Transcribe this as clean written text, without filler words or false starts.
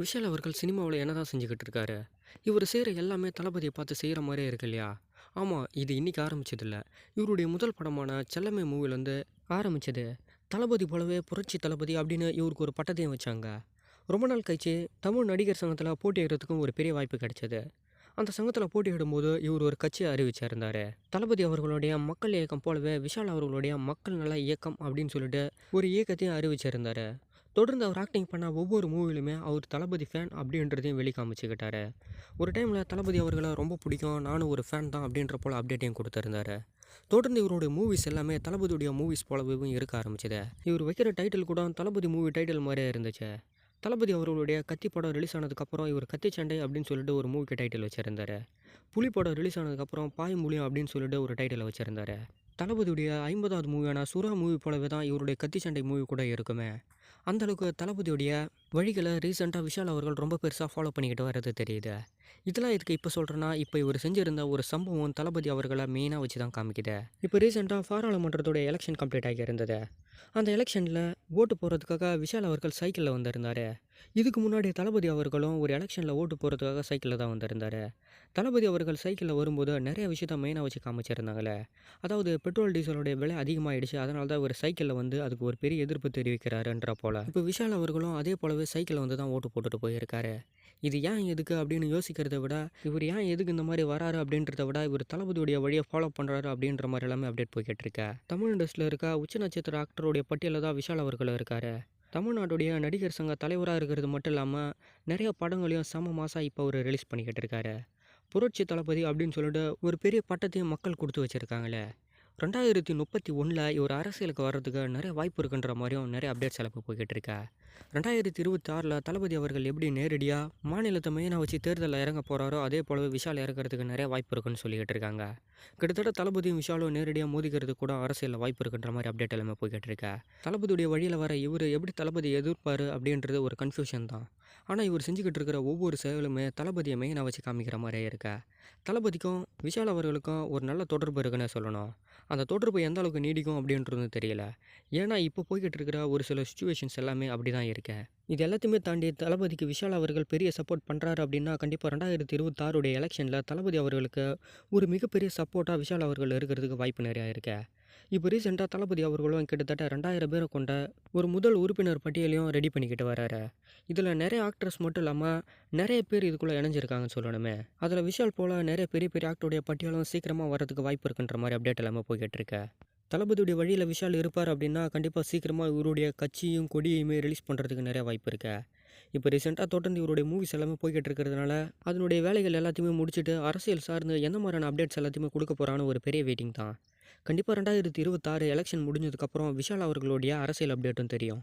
விஷால் அவர்கள் சினிமாவுல என்னதான் செஞ்சுக்கிட்டு இருக்காரு? இவரு செய்ற எல்லாமே தளபதிய பார்த்து செய்ற மாரியே இருக்கு இல்லையா? ஆமா, இது இன்னைக்கு ஆரம்பிச்சது இல்ல. இவருடைய முதல் படமான செல்லமே மூவிலருந்து ஆரம்பிச்சது. தளபதி போலவே புரட்சி தளபதி அப்படின்னு இவருக்கு ஒரு பட்டத்தையும் வச்சாங்க. ரொம்ப நாள் கழிச்சு தமிழ் நடிகர் சங்கத்தில போட்டியிடுறதுக்கும் ஒரு பெரிய வாய்ப்பு கிடைச்சது. அந்த சங்கத்தில போட்டியிடும்போது இவரு ஒரு கட்சிய அறிவிச்சிருந்தாரு. தளபதி அவர்களுடைய மக்கள் இயக்கம் போலவே விஷால் அவர்களுடைய மக்கள் நல இயக்கம் அப்படின்னு சொல்லிட்டு ஒரு இயக்கத்தையும் அறிவிச்சிருந்தாரு. தொடர்ந்து அவர் ஆக்டிங் பண்ண ஒவ்வொரு மூவிலுமே அவர் தளபதி ஃபேன் அப்படின்றதையும் வெளி காமிச்சுக்கிட்டாரு. ஒரு டைமில் தளபதி அவர்களை ரொம்ப பிடிக்கும், நானும் ஒரு ஃபேன் தான் அப்படின்ற போல் அப்டேட்டையும் கொடுத்துருந்தாரு. தொடர்ந்து இவருடைய மூவிஸ் எல்லாமே தளபதியுடைய மூவிஸ் போலவே இருக்க ஆரம்பிச்சது. இவர் வைக்கிற டைட்டில் கூட தளபதி மூவி டைட்டில் மாதிரியே இருந்துச்சு. தளபதி அவர்களுடைய கத்தி படம் ரிலீஸ் ஆனதுக்கப்புறம் இவர் கத்தி சண்டை அப்படின்னு சொல்லிட்டு ஒரு மூவிக்கு டைட்டில் வச்சிருந்தாரு. புலி படம் ரிலீஸ் ஆனதுக்கப்புறம் பாயம்புலியும் அப்படின்னு சொல்லிட்டு ஒரு டைட்டிலை வச்சிருந்தாரு. தளபதியுடைய 50வது மூவியான சுறா மூவி போலவே தான் இவருடைய கத்தி சண்டை மூவி கூட இருக்குமே. அந்த அளவுக்கு தளபதியுடைய வழிகள ரீசென்ட்டா விஷால் அவர்கள் ரொம்ப பெருசா ஃபாலோ பண்ணிக்கிட்டு வர்றது தெரியுது. இதெல்லாம் எதுக்கு இப்ப சொல்றேன்னா, இப்ப இவரு செஞ்சிருந்த ஒரு சம்பவம் தளபதி அவர்கள மெயினா வச்சு தான் காமிக்குது. இப்ப ரீசென்ட்டா பாராளுமன்றத்துடைய எலக்ஷன் கம்ப்ளீட் ஆகி இருந்தது. அந்த எலக்ஷன்ல ஓட்டு போடுறதுக்காக விஷால் அவர்கள் சைக்கிள்ல வந்திருந்தாரு. இதுக்கு முன்னாடி தளபதி அவர்களும் ஒரு எலக்ஷன்ல ஓட்டு போடுறதுக்காக சைக்கிள்ல தான் வந்திருந்தாரு. தளபதி அவர்கள் சைக்கிள்ல வரும்போது நெறைய விஷயத்த மெயினா வச்சு காமிச்சிருந்தாங்களே. அதாவது பெட்ரோல், டீசலுடைய விலை அதிகமாயிடுச்சு. அதனால தான் இவரு சைக்கிள்ல வந்து அதுக்கு ஒரு பெரிய எதிர்ப்பு தெரிவிக்கிறாருன்ற போல. இப்ப விஷால் அவர்களும் அதே போலவே சைக்கிள்ல வந்து தான் ஓட்டு போட்டுட்டு போயிருக்காரு. இது ஏன் எதுக்கு அப்படின்னு யோசிக்கிறத விட, இவரு ஏன் எதுக்கு இந்த மாரி வராரு அப்படின்றத விட, இவரு தளபதியுடைய வழிய ஃபாலோ பண்றாரு அப்படின்ற மாரி எல்லாமே அப்டேட் போய்க்கிட்டு இருக்கு. தமிழ் இண்டஸ்ட்ரியில இருக்க உச்ச நட்சத்திர ஆக்டருடைய பட்டியல்ல தான் விஷால் அவர்கள் இருக்காரு. தமிழ்நாட்டுடைய நடிகர் சங்க தலைவரா இருக்கிறது மட்டும் இல்லாம, நெறைய படங்களையும் செம மாஸா இப்ப அவரு ரிலீஸ் பண்ணிக்கிட்டு இருக்காரு. புரட்சி தளபதி அப்படின்னு சொல்லிட்டு ஒரு பெரிய பட்டத்தையும் மக்கள் குடுத்து வச்சிருக்காங்களே. 2031ல இவர் அரசியலுக்கு வர்றதுக்கு நெறைய வாய்ப்பு இருக்குன்ற மாரியும் நெறைய அப்டேட்ஸ் எல்லாம் இப்ப போய்க்கிட்டு இருக்கா. 2026ல தளபதி அவர்கள் எப்படி நேரடியா மாநிலத்த மெயினா வச்சு தேர்தல்ல இறங்க போறாரோ, அதே போலவே விஷால் இறங்கறதுக்கு நெறைய வாய்ப்பு இருக்குன்னு சொல்லிக்கிட்டு இருக்காங்க. கிட்டத்தட்ட தளபதியும் விஷாலும் நேரடியா மோதிக்கிறதுக்கு கூட அரசியல்ல வாய்ப்பு இருக்குன்ற மாரி அப்டேட் எல்லாமே போய்க்கிட்டு இருக்கா. தளபதியுடைய வழியில வர இவரு எப்படி தளபதிய எதிர்ப்பாரு அப்படின்றது ஒரு கன்ஃப்யூஷன் தான். ஆனா, இவர் செஞ்சுக்கிட்டு இருக்கிற ஒவ்வொரு செயலுமே தளபதிய மெயினா வச்சு காமிக்கிற மாரியே இருக்கா. தளபதிக்கும் விஷால் அவர்களுக்கும் ஒரு நல்ல தொடர்பு இருக்குன்னே சொல்லணும். அந்த தொடர்பு எந்த அளவுக்கு நீடிக்கும் அப்படின்றது தெரியல. ஏன்னா, இப்போ போய்க்கிட்டு இருக்கிற ஒரு சில சிச்சுவேஷன்ஸ் எல்லாமே அப்படிதான் இருக்கு. இது எல்லாத்தையுமே தாண்டி தளபதிக்கு விஷால் அவர்கள் பெரிய சப்போர்ட் பண்றாரு அப்படின்னா, கண்டிப்பா 2026 எலக்ஷன்ல தளபதி அவர்களுக்கு ஒரு மிகப்பெரிய சப்போர்ட்டா விஷால் அவர்கள் இருக்கிறதுக்கு வாய்ப்பு நெறையா இருக்கு. இப்போ ரீசென்ட்டா தளபதி அவர்களும் கிட்டத்தட்ட 2000 பேர கொண்ட ஒரு முதல் உறுப்பினர் பட்டியலையும் ரெடி பண்ணிக்கிட்டு வராரு. இதில நெறைய ஆக்டர்ஸ் மட்டும் இல்லாம, நெறைய பேர் இதுக்குள்ள இணைஞ்சிருக்காங்கன்னு சொல்லணுமே. அதில விஷால் போல நெறைய பெரிய பெரிய ஆக்டருடைய பட்டியலும் சீக்கிரமா வரதுக்கு வாய்ப்பு இருக்குன்ற மாரி அப்டேட் எல்லாமே போய்க்கிட்டு இருக்கு. தளபதியுடைய வழியில விஷால் இருப்பார் அப்படின்னா, கண்டிப்பா சீக்கிரமா இவருடைய கட்சியும், கொடியுமே ரிலீஸ் பண்றதுக்கு நெறைய வாய்ப்பு இருக்கு. இப்போ ரீசென்ட்டா தொடர்ந்து இவருடைய மூவிஸ் எல்லாமே போய்க்கிட்டு இருக்கிறதுனால, அதனுடைய வேலைகள் எல்லாத்தையுமே முடிச்சுட்டு, அரசியல் சார்ந்து எந்த மாரியான அப்டேட்ஸ் எல்லாத்தையுமே குடுக்க போறான்னு ஒரு பெரிய வெயிட்டிங் தான். கண்டிப்பா 2026 எலக்ஷன் முடிஞ்சதுக்கப்புறம் விஷால் அவர்களுடைய அரசியல் அப்டேட்டும் தெரியும்.